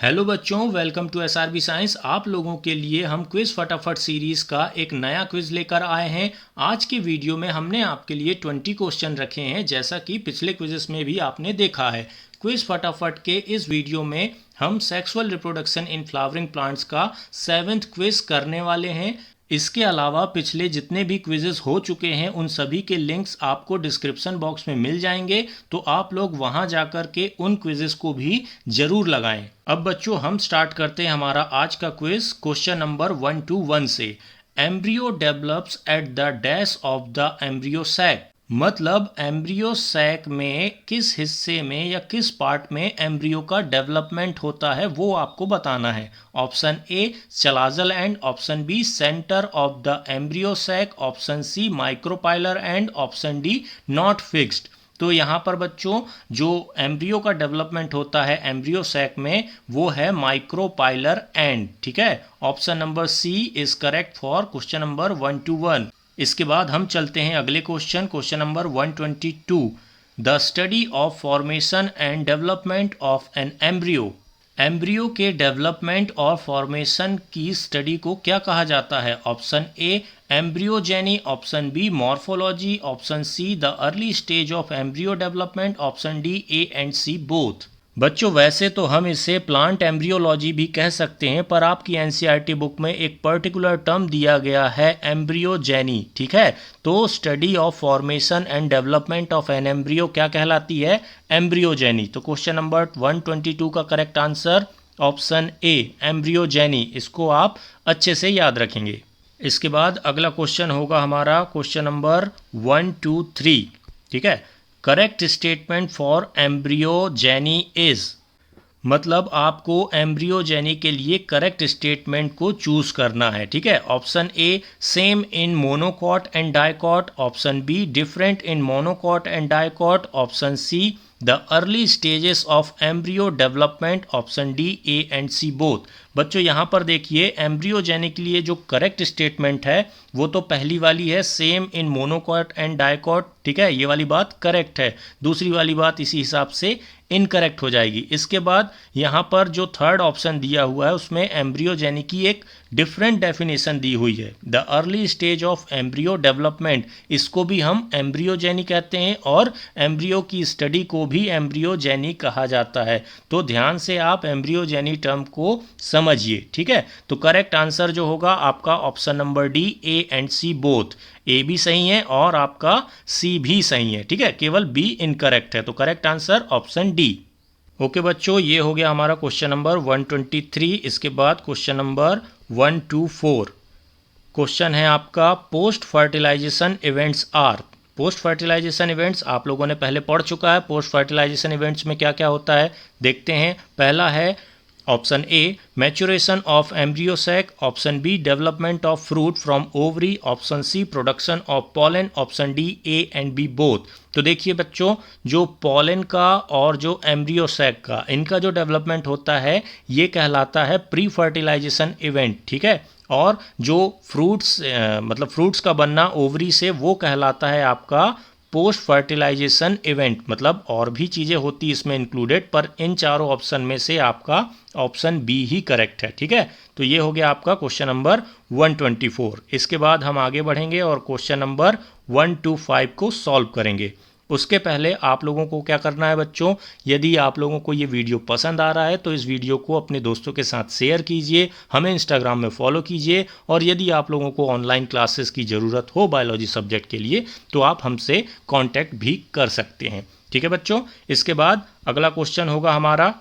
Hello बच्चों, welcome to SRB science. आप लोगों के लिए हम क्विज फटाफट सीरीज़ का एक नया क्विज लेकर आए हैं। आज की वीडियो में हमने आपके लिए 20 क्वेश्चन रखे हैं, जैसा कि पिछले क्विजेस में भी आपने देखा है। क्विज फटाफट के इस वीडियो में हम sexual reproduction in flowering plants का 7th क्विज करने वाले हैं। इसके अलावा पिछले जितने भी क्विजेस हो चुके हैं उन सभी के लिंक्स आपको डिस्क्रिप्शन बॉक्स में मिल जाएंगे, तो आप लोग वहां जाकर के उन क्विजेस को भी जरूर लगाएं। अब बच्चों हम स्टार्ट करते हैं हमारा आज का क्विज क्वेश्चन नंबर 1 से। Embryo develops at the dash of the embryo sac, मतलब एम्ब्रियो सैक में किस हिस्से में या किस पार्ट में एम्ब्रियो का डेवलपमेंट होता है वो आपको बताना है। Option A chalazal end, option B centre of the embryo sac, option C micropylar end, option D not fixed. तो यहाँ पर बच्चों जो एम्ब्रियो का डेवलपमेंट होता है एम्ब्रियो सैक में वो है माइक्रोपाइलर एंड। ठीक है, option number C is correct for question number 1 इसके बाद हम चलते हैं अगले question number 122। The study of formation and development of an embryo, embryo के डेवलपमेंट और फॉर्मेशन की स्टडी को क्या कहा जाता है। Option A embryogeny, option B morphology, option C the early stage of embryo development, option D A and C both. बच्चों वैसे तो हम इसे प्लांट एम्ब्रियोलॉजी भी कह सकते हैं, पर आपकी एनसीईआरटी बुक में एक पर्टिकुलर टर्म दिया गया है एम्ब्रियोजेनी। ठीक है, तो study of formation and development of an embryo क्या कहलाती है, एम्ब्रियोजेनी। तो क्वेश्चन नंबर 122 का correct answer option A embryogeny, इसको आप अच्छे से याद रखेंगे। इसके बाद अगला क्वेश्चन होगा हमारा क्वेश्चन नंबर 123। ठीक है, correct statement for embryogeny is, मतलब आपको एम्ब्रियोजेनी के लिए करेक्ट स्टेटमेंट को चूज करना है। ठीक है, option A same in monocot and dicot, option B different in monocot and dicot, option C the early stages of embryo development, option D A and C both. बच्चों यहाँ पर देखिए embryogeny के लिए जो करेक्ट स्टेटमेंट है वो तो पहली वाली है same in monocot and dicot. ठीक है, ये वाली बात करेक्ट है, दूसरी वाली बात इसी हिसाब से इनकरेक्ट हो जाएगी। इसके बाद यहाँ पर जो थर्ड ऑप्शन दिया हुआ है उसमें एम्ब्रियोजेनी की एक डिफरेंट डेफिनेशन दी हुई है, the early stage of embryo development, इसको भी हम एम्ब्रियोजेनी कहते हैं और एम्ब्रियो की स्टडी को भी एम्ब्रियोजेनी कहा जाता है। तो ध्यान से आप एम्ब्रियोजेनी टर्म को समझिए। ठीक है, तो करेक्ट आंसर जो होगा आपका option number D A and C both, A भी सही है और आपका सी भी सही है। ठीक है, केवल बी इनकरेक्ट है, तो correct answer option D. Okay बच्चों, ये हो गया हमारा क्वेश्चन नंबर 123। इसके बाद क्वेश्चन नंबर 124 क्वेश्चन है आपका post fertilisation events are. Post fertilisation events आप लोगों ने पहले पढ़ चुका है। पोस्ट फर्टिलाइजेशन इवेंट्स में क्या क्या होता है देखते हैं। पहला है option A maturation of embryo sac, option B development of fruit from ovary, option C production of pollen, option D A and B both. तो देखिए बच्चों, जो पॉलन का और जो एम्ब्रियो सैक का इनका जो डेवलपमेंट होता है ये कहलाता है प्री फर्टिलाइजेशन इवेंट। ठीक है, और जो फ्रूट्स मतलब फ्रूट्स का बनना ओवरी से वो कहलाता है आपका पोस्ट फर्टिलाइजेशन इवेंट। मतलब और भी चीज़ें होती इसमें इंक्लूडेड, पर इन चारों ऑप्शन में से आपका ऑप्शन बी ही करेक्ट है। ठीक है, तो ये हो गया आपका क्वेश्चन नंबर 124। इसके बाद हम आगे बढ़ेंगे और क्वेश्चन नंबर 125 को सॉल्व करेंगे। उसके पहले आप लोगों को क्या करना है बच्चों, यदि आप लोगों को ये वीडियो पसंद आ रहा है तो इस वीडियो को अपने दोस्तों के साथ शेयर कीजिए, हमें इंस्टाग्राम में फॉलो कीजिए, और यदि आप लोगों को ऑनलाइन क्लासेस की ज़रूरत हो बायोलॉजी सब्जेक्ट के लिए तो आप हमसे कांटेक्ट भी कर सकते हैं। ठीक है बच्चों, इसके बाद अगला क्वेश्चन होगा हमारा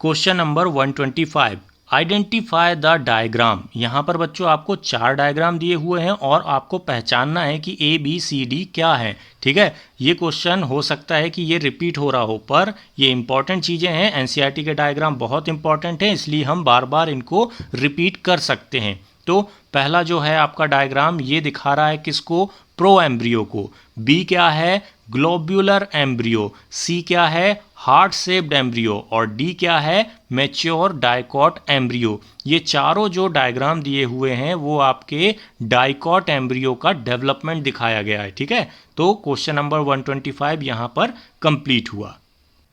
question number 125। Identify the diagram. यहाँ पर बच्चों आपको 4 डायग्राम दिए हुए हैं और आपको पहचानना है कि ए बी सी डी क्या है। ठीक है, ये क्वेश्चन हो सकता है कि ये रिपीट हो रहा हो, पर ये इंपॉर्टेंट चीज़ें हैं। एनसीईआरटी के डायग्राम बहुत इंपॉर्टेंट हैं, इसलिए हम बार बार इनको रिपीट कर सकते हैं। तो पहला जो है आपका डायग्राम ये दिखा रहा है किसको, प्रो एम्ब्रियो को। बी क्या है, ग्लोब्यूलर एम्ब्रियो। सी क्या है, हार्ट शेप्ड एम्ब्रियो। और डी क्या है, मैच्योर डाइकॉट एम्ब्रियो। ये चारों जो डायग्राम दिए हुए हैं वो आपके डाइकॉट एम्ब्रियो का डेवलपमेंट दिखाया गया है। ठीक है, तो क्वेश्चन नंबर 125 यहाँ पर कंप्लीट हुआ।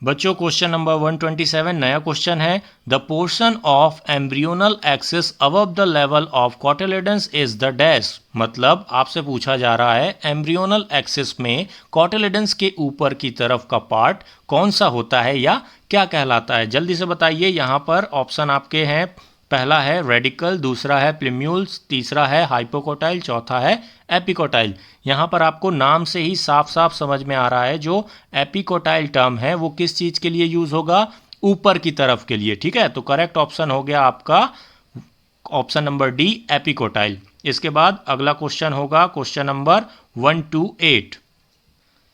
बच्चों क्वेश्चन नंबर 127 नया क्वेश्चन है। The portion of embryonal axis above the level of cotyledons is the dash. मतलब आपसे पूछा जा रहा है एम्ब्रियोनल एक्सिस में कॉटिलेडन्स के ऊपर की तरफ का पार्ट कौन सा होता है या क्या कहलाता है। जल्दी से बताइए। यहाँ पर ऑप्शन आपके हैं, पहला है रेडिकल, दूसरा है प्लिम्यूल्स, तीसरा है हाइपोकोटाइल, चौथा है एपिकोटाइल। यहाँ पर आपको नाम से ही साफ साफ समझ में आ रहा है जो एपिकोटाइल टर्म है वो किस चीज़ के लिए यूज़ होगा, ऊपर की तरफ के लिए। ठीक है, तो करेक्ट ऑप्शन हो गया आपका ऑप्शन नंबर डी, एपिकोटाइल। इसके बाद अगला क्वेश्चन होगा क्वेश्चन नंबर 128।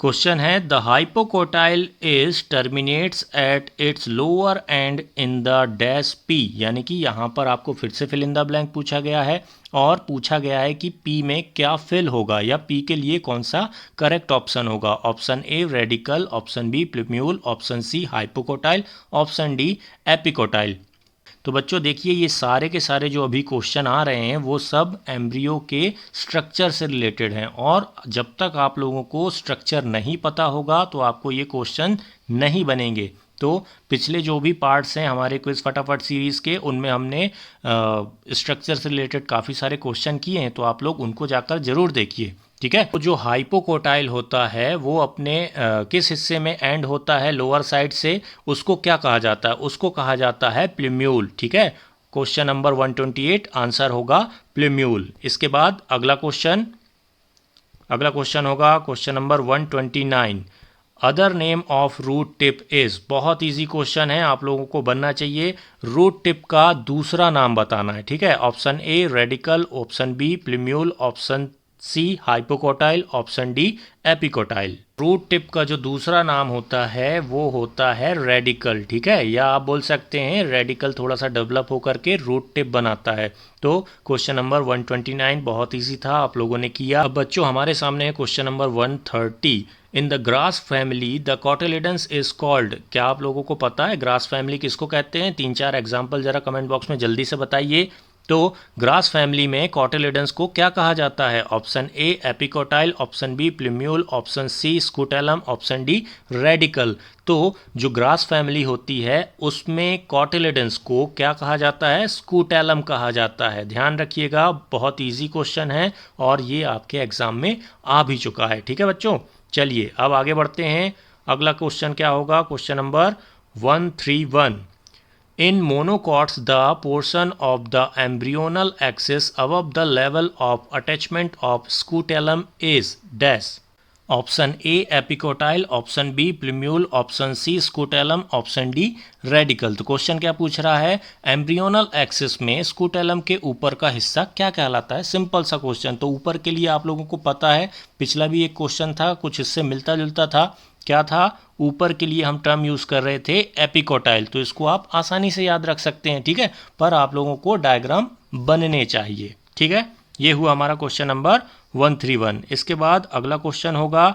क्वेश्चन है the hypocotyl is terminates at its lower and in the dash P. यानी कि यहाँ पर आपको फिर से फिल इन द ब्लैंक पूछा गया है और पूछा गया है कि पी में क्या फिल होगा या पी के लिए कौन सा करेक्ट ऑप्शन होगा। Option A radicle, option B plumule, option C hypocotyl, option D epicotyl. तो बच्चों देखिए ये सारे के सारे जो अभी क्वेश्चन आ रहे हैं वो सब एम्ब्रियो के स्ट्रक्चर से रिलेटेड हैं और जब तक आप लोगों को स्ट्रक्चर नहीं पता होगा तो आपको ये क्वेश्चन नहीं बनेंगे। तो पिछले जो भी पार्ट्स हैं हमारे क्विज फटाफट सीरीज़ के उनमें हमने स्ट्रक्चर से रिलेटेड काफ़ी सारे क्वेश्चन किए हैं, तो आप लोग उनको जाकर ज़रूर देखिए। ठीक है, तो जो हाइपोकोटाइल होता है वो अपने किस हिस्से में एंड होता है लोअर साइड से, उसको क्या कहा जाता है, उसको कहा जाता है प्लिम्यूल। ठीक है, क्वेश्चन नंबर 128 आंसर होगा प्लिम्यूल। इसके बाद अगला क्वेश्चन होगा question number 129। Other name of root tip is. बहुत इजी क्वेश्चन है, आप लोगों को बनना चाहिए। रूट टिप का दूसरा नाम बताना है। ठीक है, option A radicle, option B plumule, option C hypocotyl, option D epicotyl. Root tip का जो दूसरा नाम होता है वो होता है रेडिकल। ठीक है, या आप बोल सकते हैं रेडिकल थोड़ा सा डेवलप होकर के रूट टिप बनाता है। तो क्वेश्चन नंबर 129 बहुत इजी था, आप लोगों ने किया। अब बच्चों हमारे सामने है question number 130। In the grass family the cotyledons is called. क्या आप लोगों को पता है ग्रास फैमिली किसको कहते हैं? 3-4 एग्जाम्पल जरा कमेंट बॉक्स में जल्दी से बताइए। तो ग्रास फैमिली में कॉटिलेडन्स को क्या कहा जाता है? Option A epicotyl, option B plumule, option C scutellum, option D radicle. तो जो ग्रास फैमिली होती है उसमें कॉटिलेडन्स को क्या कहा जाता है? स्कूटेलम कहा जाता है। ध्यान रखिएगा, बहुत इजी क्वेश्चन है और ये आपके एग्जाम में आ भी चुका है। ठीक है बच्चों, चलिए अब आगे बढ़ते हैं। अगला क्वेश्चन क्या होगा? Question number 131। In monocots, the portion of the embryonal axis above the level of attachment of scutellum is dash. Option A epicotyl, option B plumule, option C scutellum, option D radicle. तो question क्या पूछ रहा है? Embryonal axis में scutellum के ऊपर का हिस्सा क्या कहलाता है? सिंपल सा क्वेश्चन। तो ऊपर के लिए आप लोगों को पता है, पिछला भी एक क्वेश्चन था कुछ इससे मिलता जुलता था। क्या था? ऊपर के लिए हम टर्म यूज़ कर रहे थे एपिकोटाइल, तो इसको आप आसानी से याद रख सकते हैं। ठीक है, पर आप लोगों को डायग्राम बनने चाहिए। ठीक है, ये हुआ हमारा क्वेश्चन नंबर 131। इसके बाद अगला क्वेश्चन होगा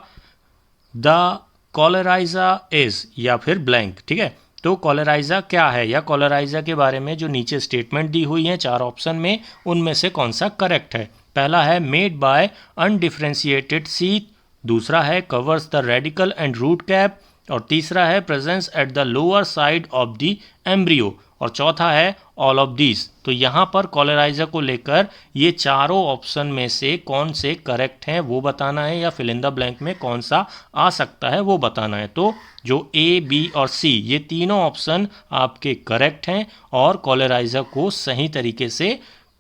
द कॉलराइजा इज या फिर ब्लैंक। ठीक है, तो कॉलराइजा क्या है या कॉलराइजा के बारे में जो नीचे स्टेटमेंट दी हुई है 4 ऑप्शन में, उनमें से कौन सा करेक्ट है? पहला है मेड बाय अनडिफ्रेंशिएटेड सीट, दूसरा है covers the radicle and root cap, और तीसरा है presence at the lower side of the embryo, और चौथा है ऑल ऑफ दीज। तो यहाँ पर कॉलराइजा को लेकर ये चारों ऑप्शन में से कौन से करेक्ट हैं वो बताना है, या फिल इन द ब्लैंक में कौन सा आ सकता है वो बताना है। तो जो ए, बी और सी ये तीनों ऑप्शन आपके करेक्ट हैं और कॉलराइजा को सही तरीके से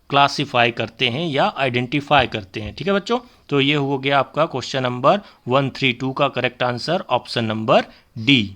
क्लासिफाई करते हैं या आइडेंटिफाई करते हैं। ठीक है बच्चों, तो ये हो गया आपका क्वेश्चन नंबर 132 का correct answer option number D.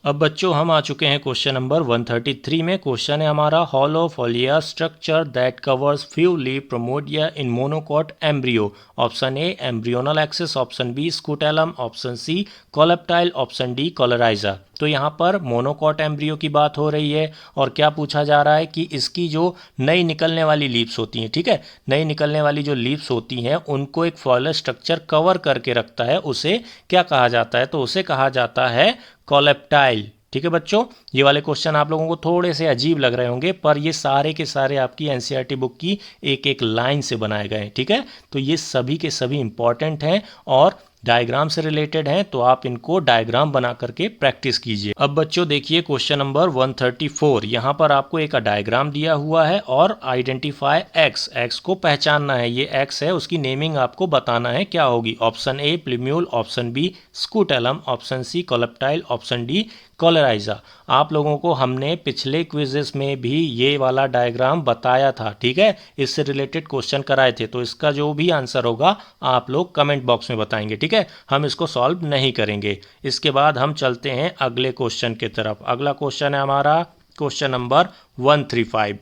अब बच्चों हम आ चुके हैं क्वेश्चन नंबर 133 में। क्वेश्चन है हमारा hollow foliar structure that covers few leaf primordia in monocot embryo. Option A embryonal axis, option B scutellum, option C coleoptile, option D coleorhiza. तो यहाँ पर मोनोकॉट एम्ब्रियो की बात हो रही है और क्या पूछा जा रहा है कि इसकी जो नई निकलने वाली लीव्स होती हैं, ठीक है, नई निकलने वाली जो लीव्स होती हैं उनको एक फॉइलर स्ट्रक्चर कवर करके रखता है, उसे क्या कहा जाता है? तो उसे कहा जाता है कोलेप्टाइल। ठीक है बच्चों, ये वाले क्वेश्चन आप लोगों को थोड़े से अजीब लग रहे होंगे पर ये सारे के सारे आपकी एनसीईआरटी बुक की एक एक लाइन से बनाए गए हैं। ठीक है, तो ये सभी के सभी इंपॉर्टेंट हैं और डायग्राम से रिलेटेड हैं तो आप इनको डायग्राम बना करके प्रैक्टिस कीजिए। अब बच्चों देखिए क्वेश्चन नंबर 134। यहाँ पर आपको एक डायग्राम दिया हुआ है और आइडेंटिफाई एक्स, एक्स को पहचानना है। ये एक्स है, उसकी नेमिंग आपको बताना है क्या होगी। Option A plumule, option B scutellum, option C coleoptile, option D coleorhiza. आप लोगों को हमने पिछले क्विजेस में भी ये वाला डायग्राम बताया था, ठीक है, इससे रिलेटेड क्वेश्चन कराए थे। तो इसका जो भी आंसर होगा आप लोग कमेंट बॉक्स में बताएंगे, ठीक है, हम इसको सॉल्व नहीं करेंगे। इसके बाद हम चलते हैं अगले क्वेश्चन की तरफ। अगला क्वेश्चन है हमारा क्वेश्चन नंबर 135।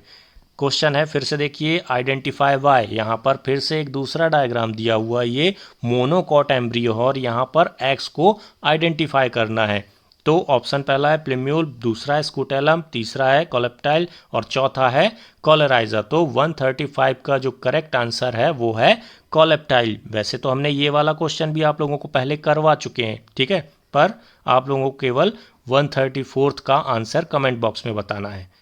क्वेश्चन है, फिर से देखिए, आइडेंटिफाई वाई। यहाँ पर फिर से एक दूसरा डायग्राम दिया हुआ है, ये मोनोकॉट एम्ब्रियो और यहाँ पर एक्स को आइडेंटिफाई करना है। तो ऑप्शन पहला है प्लीम्यूल, दूसरा है स्कूटेलम, तीसरा है कोलेप्टाइल और चौथा है कॉलेराइजा। तो 135 का जो करेक्ट आंसर है वो है कोलेप्टाइल। वैसे तो हमने ये वाला क्वेश्चन भी आप लोगों को पहले करवा चुके हैं, ठीक है, पर आप लोगों को केवल 134 का आंसर कमेंट बॉक्स में बताना है।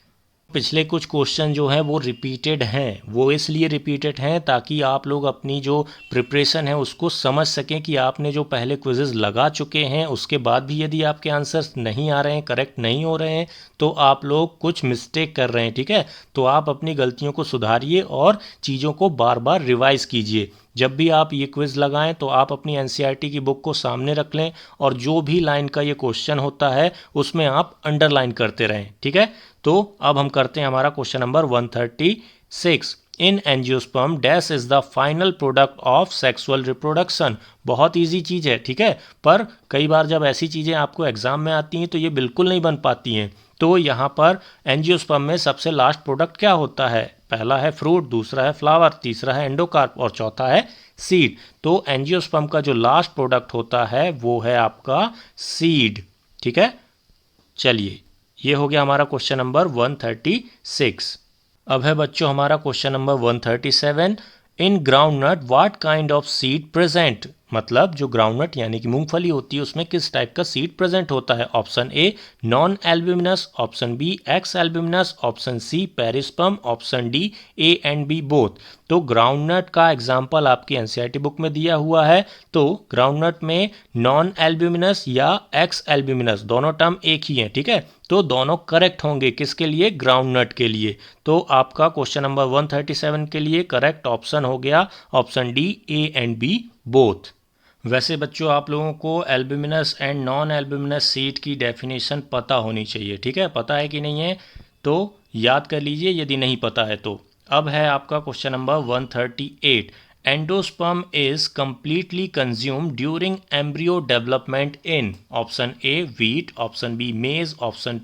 पिछले कुछ क्वेश्चन जो हैं वो रिपीटेड हैं, वो इसलिए रिपीटेड हैं ताकि आप लोग अपनी जो प्रिपरेशन है उसको समझ सकें कि आपने जो पहले क्विज़ेस लगा चुके हैं उसके बाद भी यदि आपके आंसर्स नहीं आ रहे हैं, करेक्ट नहीं हो रहे हैं, तो आप लोग कुछ मिस्टेक कर रहे हैं, ठीक है। तो आप अपनी गलतियों को सुधारिए और चीज़ों को बार बार रिवाइज़ कीजिए। जब भी आप ये क्विज़ लगाएं तो आप अपनी एनसीईआरटी की बुक को सामने रख लें और जो भी लाइन का ये क्वेश्चन होता है उसमें आप अंडरलाइन करते रहें, ठीक है। तो अब हम करते हैं हमारा question number 136। In angiosperm dash is the final product of sexual reproduction. बहुत इजी चीज़ है, ठीक है, पर कई बार जब ऐसी चीज़ें आपको एग्जाम में आती हैं तो ये बिल्कुल नहीं बन पाती हैं। तो यहाँ पर एंजियोस्पर्म में सबसे लास्ट प्रोडक्ट क्या होता है? पहला है फ्रूट, दूसरा है फ्लावर, तीसरा है एंडोकार्प और चौथा है सीड। तो एंजियोस्पर्म का जो लास्ट प्रोडक्ट होता है वो है आपका सीड, ठीक है। चलिए, ये हो गया हमारा क्वेश्चन नंबर 136। अब है बच्चों हमारा question number 137। In groundnut what kind of seed present. मतलब जो ग्राउंडनट यानी कि मूंगफली होती है उसमें किस टाइप का सीड प्रेजेंट होता है। Option A non albuminous, option B ex albuminous, option C perisperm, option D A and B both. तो ग्राउंडनट का एग्जाम्पल आपकी एनसीईआरटी बुक में दिया हुआ है। तो ग्राउंडनट में नॉन एल्ब्यूमिनस या एक्स एल्ब्यूमिनस दोनों टर्म एक ही हैं, ठीक है। तो दोनों करेक्ट होंगे किसके लिए? ग्राउंडनट के लिए। तो आपका क्वेश्चन नंबर 137 के लिए करेक्ट ऑप्शन हो गया option D A and B both. वैसे बच्चों आप लोगों को albuminous and non albuminous seed की डेफिनेशन पता होनी चाहिए, ठीक है। पता है कि नहीं है तो याद कर लीजिए यदि नहीं पता है तो। अब है आपका question number 138। Endosperm is completely consumed during embryo development in. Option A wheat, option B maize, option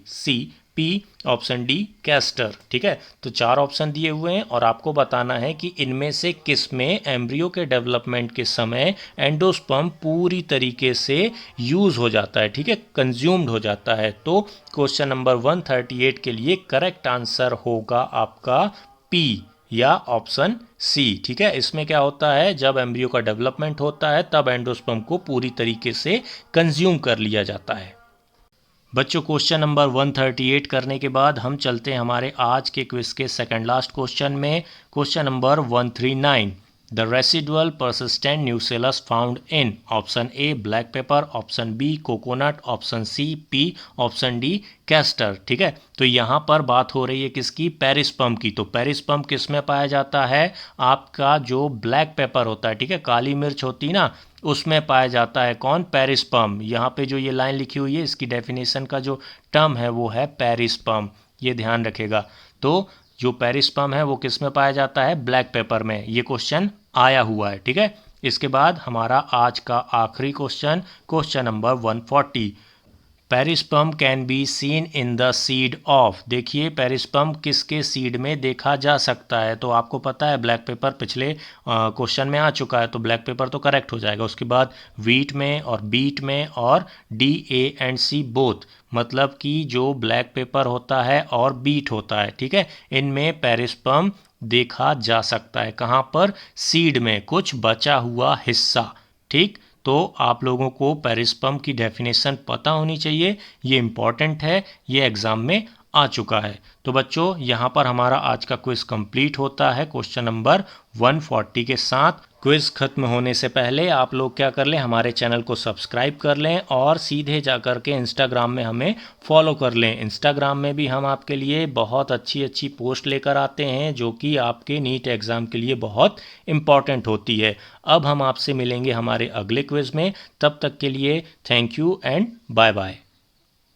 C pea, option D castor, ठीक है। तो चार ऑप्शन दिए हुए हैं और आपको बताना है कि इनमें से किस में एम्ब्रियो के डेवलपमेंट के समय एंडोस्पर्म पूरी तरीके से यूज़ हो जाता है, ठीक है, कंज्यूम्ड हो जाता है। तो क्वेश्चन नंबर 138 के लिए करेक्ट आंसर होगा आपका पी या ऑप्शन सी, ठीक है। इसमें क्या होता है, जब एम्ब्रियो का डेवलपमेंट होता है तब एंडोस्पर्म को पूरी तरीके से कंज्यूम कर लिया जाता है। बच्चों क्वेश्चन नंबर 138 करने के बाद हम चलते हैं हमारे आज के क्विज के सेकंड लास्ट क्वेश्चन में। Question number 139। The residual persistent nucellus found in. Option A black pepper, option B coconut, option C pea, option D castor, ठीक है। तो यहाँ पर बात हो रही है किसकी? पेरिस्पर्म की। तो पेरिस्पर्म किस में पाया जाता है? आपका जो ब्लैक पेपर होता है, ठीक है, काली मिर्च होती है ना, उसमें पाया जाता है कौन? पेरिस्पर्म। यहाँ पे जो ये लाइन लिखी हुई है इसकी डेफिनेशन का जो टर्म है वो है पेरिस्पर्म, ये ध्यान रखेगा। तो जो पेरिस्पर्म है वो किस में पाया जाता है? ब्लैक पेपर में। ये क्वेश्चन आया हुआ है, ठीक है। इसके बाद हमारा आज का आखिरी question, question number 140। Perisperm can be seen in the seed of. देखिए पेरिस्पर्म किसके सीड में देखा जा सकता है? तो आपको पता है ब्लैक पेपर पिछले क्वेश्चन में आ चुका है, तो ब्लैक पेपर तो करेक्ट हो जाएगा। उसके बाद व्हीट में और बीट में और D A and C both, मतलब कि जो ब्लैक पेपर होता है और बीट होता है, ठीक है, इनमें पेरिस्पर्म देखा जा सकता है। कहाँ पर? सीड में, कुछ बचा हुआ हिस्सा, ठीक। तो आप लोगों को पेरिस्पर्म की डेफिनेशन पता होनी चाहिए, ये इम्पॉर्टेंट है, ये एग्ज़ाम में आ चुका है। तो बच्चों यहाँ पर हमारा आज का क्विज कंप्लीट होता है क्वेश्चन नंबर 140 के साथ। क्विज खत्म होने से पहले आप लोग क्या कर लें, हमारे चैनल को सब्सक्राइब कर लें और सीधे जा कर के इंस्टाग्राम में हमें फॉलो कर लें। इंस्टाग्राम में भी हम आपके लिए बहुत अच्छी अच्छी पोस्ट लेकर आते हैं जो कि आपके नीट एग्ज़ाम के लिए बहुत इम्पॉर्टेंट होती है। अब हम आपसे मिलेंगे हमारे अगले क्विज में, तब तक के लिए thank you and bye bye.